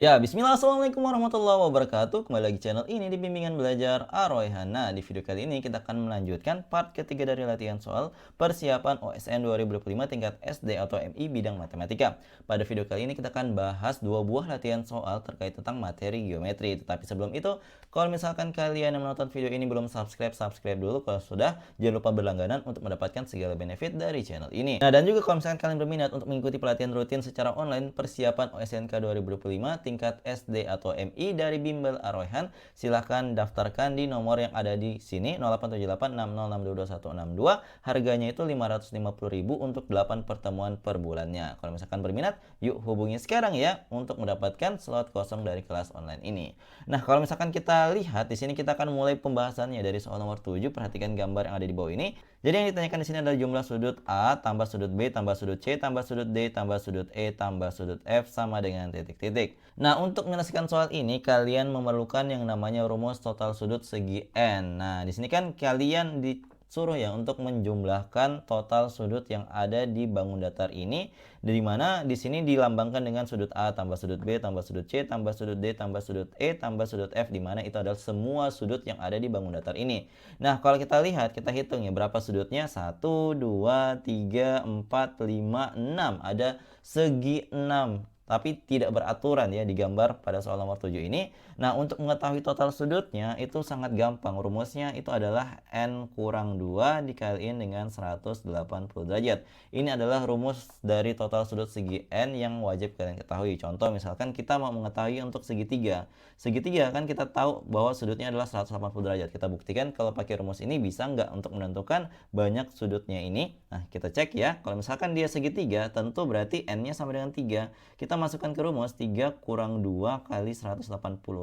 Ya, bismillah, assalamualaikum warahmatullahi wabarakatuh. Kembali lagi channel ini di Bimbingan Belajar Ar-Rayhan. Nah, di video kali ini kita akan melanjutkan part ketiga dari latihan soal persiapan OSN 2025 tingkat SD atau MI bidang matematika. Pada video kali ini kita akan bahas dua buah latihan soal terkait tentang materi geometri. Tetapi sebelum itu, kalau misalkan kalian yang menonton video ini belum subscribe, subscribe dulu. Kalau sudah, jangan lupa berlangganan untuk mendapatkan segala benefit dari channel ini. Nah, dan juga kalau misalkan kalian berminat untuk mengikuti pelatihan rutin secara online persiapan OSNK 2025 tingkat SD atau MI dari Bimbel Ar-Rayhan, silahkan daftarkan di nomor yang ada di sini 087860622162. Harganya itu 550.000 untuk 8 pertemuan per bulannya. Kalau misalkan berminat, yuk hubungi sekarang ya untuk mendapatkan slot kosong dari kelas online ini. Nah, kalau misalkan kita lihat di sini kita akan mulai pembahasannya dari soal nomor 7. Perhatikan gambar yang ada di bawah ini. Jadi yang ditanyakan di sini adalah jumlah sudut A tambah sudut B tambah sudut C tambah sudut D tambah sudut E tambah sudut F sama dengan titik-titik. Nah, untuk menyelesaikan soal ini kalian memerlukan yang namanya rumus total sudut segi N. Nah, di sini kan kalian disuruh ya untuk menjumlahkan total sudut yang ada di bangun datar ini, di mana di sini dilambangkan dengan sudut A tambah sudut B tambah sudut C tambah sudut D tambah sudut E tambah sudut F, di mana itu adalah semua sudut yang ada di bangun datar ini. Nah, kalau kita lihat, kita hitung ya berapa sudutnya. 1, 2, 3, 4, 5, 6. Ada segi 6. Tapi tidak beraturan ya digambar pada soal nomor 7 ini. Nah, untuk mengetahui total sudutnya itu sangat gampang. Rumusnya itu adalah N kurang 2 dikaliin dengan 180 derajat. Ini adalah rumus dari total sudut segi N yang wajib kalian ketahui. Contoh misalkan kita mau mengetahui untuk segitiga. Segitiga kan kita tahu bahwa sudutnya adalah 180 derajat. Kita buktikan kalau pakai rumus ini bisa nggak untuk menentukan banyak sudutnya ini. Nah, kita cek ya. Kalau misalkan dia segitiga, tentu berarti N-nya sama dengan 3. Kita masukkan ke rumus 3 kurang 2 kali 180.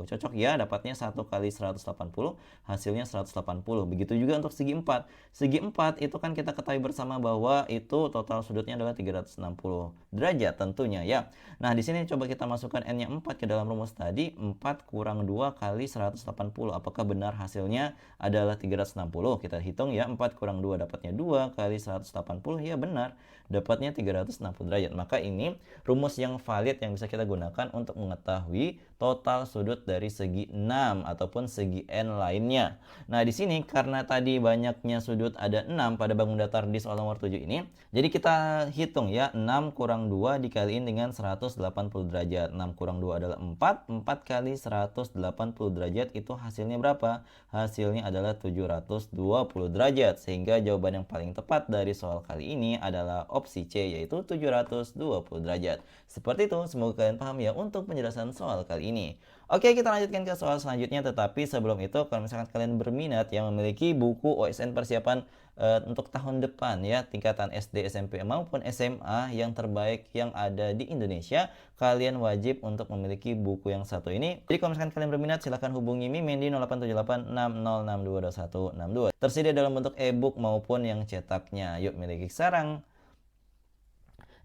Cocok ya, dapatnya 1 kali 180, hasilnya 180. Begitu juga untuk segi 4. Segi 4 itu kan kita ketahui bersama bahwa itu total sudutnya adalah 360 derajat tentunya ya. Nah, di sini coba kita masukkan N-nya 4 ke dalam rumus tadi. 4 kurang 2 kali 180. Apakah benar hasilnya adalah 360? Kita hitung ya, 4 kurang 2 dapatnya 2 kali 180. Ya benar, dapatnya 360 derajat. Maka ini rumus yang valid yang bisa kita gunakan untuk mengetahui total sudut dari segi 6 ataupun segi N lainnya. Nah, di sini karena tadi banyaknya sudut ada 6 pada bangun datar di soal nomor 7 ini, jadi kita hitung ya, 6 kurang 2 dikaliin dengan 180 derajat. 6 kurang 2 adalah 4, 4 kali 180 derajat itu hasilnya berapa? Hasilnya adalah 720 derajat, sehingga jawaban yang paling tepat dari soal kali ini adalah opsi C, yaitu 720 derajat. Seperti itu, semoga kalian paham ya untuk penjelasan soal kali ini. Oke, kita lanjutkan ke soal selanjutnya, tetapi sebelum itu kalau misalkan kalian berminat yang memiliki buku OSN persiapan untuk tahun depan ya, tingkatan SD, SMP maupun SMA yang terbaik yang ada di Indonesia, kalian wajib untuk memiliki buku yang satu ini. Jadi kalau misalkan kalian berminat, silahkan hubungi Mimin di 087860622162. Tersedia dalam bentuk e-book maupun yang cetaknya. Yuk miliki sekarang.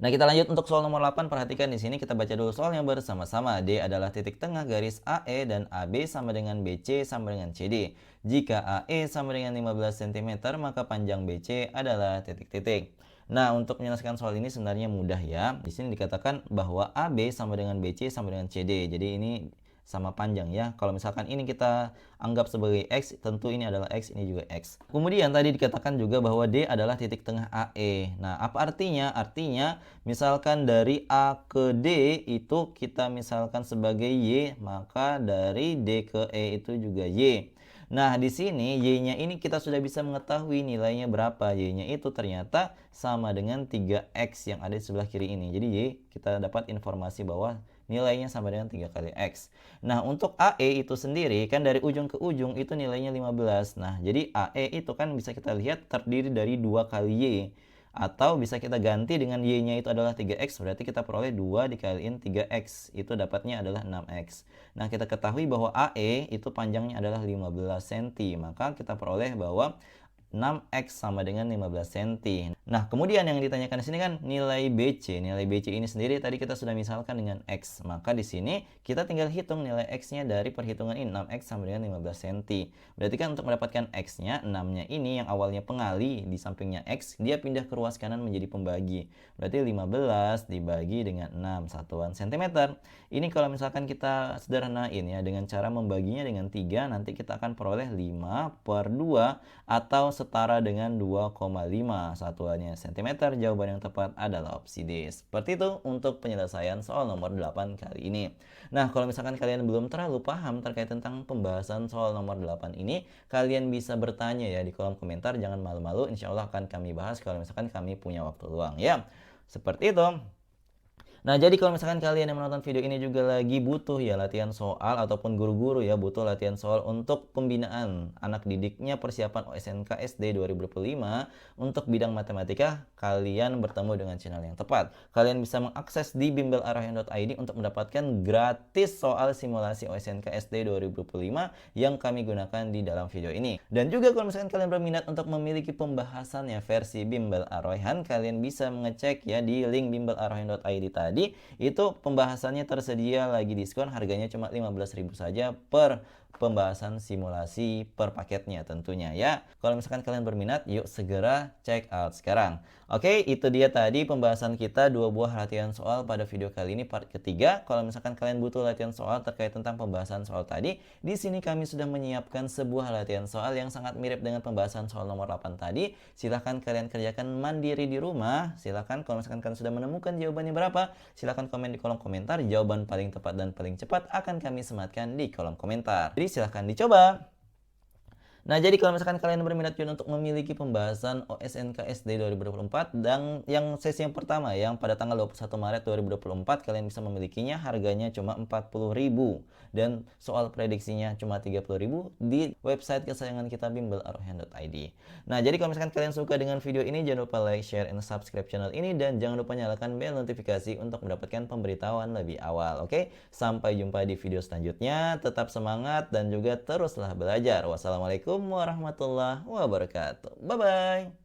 Nah, kita lanjut untuk soal nomor 8. Perhatikan di sini kita baca dulu soalnya bersama-sama. D adalah titik tengah garis AE dan AB sama dengan BC sama dengan CD. Jika AE sama dengan 15 cm, maka panjang BC adalah titik-titik. Nah, untuk menyelesaikan soal ini sebenarnya mudah ya. Di sini dikatakan bahwa AB sama dengan BC sama dengan CD. Jadi ini sama panjang ya. Kalau misalkan ini kita anggap sebagai X, tentu ini adalah X, ini juga X. Kemudian tadi dikatakan juga bahwa D adalah titik tengah AE. Nah, apa artinya? Artinya misalkan dari A ke D itu kita misalkan sebagai Y, maka dari D ke E itu juga Y. Nah, di sini Y-nya ini kita sudah bisa mengetahui nilainya berapa. Y-nya itu ternyata sama dengan 3X yang ada di sebelah kiri ini. Jadi Y kita dapat informasi bahwa nilainya sama dengan 3 kali X. Nah, untuk AE itu sendiri kan dari ujung ke ujung itu nilainya 15. Nah, jadi AE itu kan bisa kita lihat terdiri dari 2 kali Y. Atau bisa kita ganti dengan Y-nya itu adalah 3X, berarti kita peroleh 2 dikaliin 3X. Itu dapatnya adalah 6X. Nah, kita ketahui bahwa AE itu panjangnya adalah 15 cm. Maka kita peroleh bahwa 6X sama dengan 15 cm. Nah, kemudian yang ditanyakan di sini kan nilai BC. Nilai BC ini sendiri tadi kita sudah misalkan dengan X. Maka di sini kita tinggal hitung nilai X-nya dari perhitungan ini. 6X sama dengan 15 cm. Berarti kan untuk mendapatkan X-nya, 6-nya ini yang awalnya pengali di sampingnya X, dia pindah ke ruas kanan menjadi pembagi. Berarti 15 dibagi dengan 6 satuan cm. Ini kalau misalkan kita sederhanain ya, dengan cara membaginya dengan 3, nanti kita akan peroleh 5/2 atau setara dengan 2,5 satuannya cm. Jawaban yang tepat adalah opsi D. Seperti itu untuk penyelesaian soal nomor 8 kali ini. Nah, kalau misalkan kalian belum terlalu paham terkait tentang pembahasan soal nomor 8 ini, kalian bisa bertanya ya di kolom komentar, jangan malu-malu, insya Allah akan kami bahas kalau misalkan kami punya waktu luang ya. Seperti itu. Nah, jadi kalau misalkan kalian yang menonton video ini juga lagi butuh ya latihan soal ataupun guru-guru ya butuh latihan soal untuk pembinaan anak didiknya persiapan OSNK SD 2025 untuk bidang matematika, kalian bertemu dengan channel yang tepat. Kalian bisa mengakses di bimbelarohyan.id untuk mendapatkan gratis soal simulasi OSNK SD 2025 yang kami gunakan di dalam video ini. Dan juga kalau misalkan kalian berminat untuk memiliki pembahasannya versi Bimbel Arohyan, kalian bisa mengecek ya di link bimbelarohyan.id tadi. Itu pembahasannya tersedia lagi diskon, harganya cuma 15.000 saja per pembahasan simulasi per paketnya tentunya ya. Kalau misalkan kalian berminat, yuk segera check out sekarang. Oke, itu dia tadi pembahasan kita 2 buah latihan soal pada video kali ini part ketiga. Kalau misalkan kalian butuh latihan soal terkait tentang pembahasan soal tadi, di sini kami sudah menyiapkan sebuah latihan soal yang sangat mirip dengan pembahasan soal nomor 8 tadi. Silahkan kalian kerjakan mandiri di rumah. Silahkan kalau misalkan kalian sudah menemukan jawabannya berapa, silahkan komen di kolom komentar. Jawaban paling tepat dan paling cepat akan kami sematkan di kolom komentar. Jadi silahkan dicoba. Nah, jadi kalau misalkan kalian berminat juga untuk memiliki pembahasan OSNK SD 2024 dan yang sesi yang pertama yang pada tanggal 21 Maret 2024 kalian bisa memilikinya, harganya cuma 40.000 dan soal prediksinya cuma 30.000 di website kesayangan kita bimbelarohyan.id. Nah, jadi kalau misalkan kalian suka dengan video ini, jangan lupa like, share, and subscribe channel ini dan jangan lupa nyalakan bel notifikasi untuk mendapatkan pemberitahuan lebih awal. Oke, sampai jumpa di video selanjutnya. Tetap semangat dan juga teruslah belajar. Wassalamualaikum warahmatullahi wabarakatuh. Bye-bye.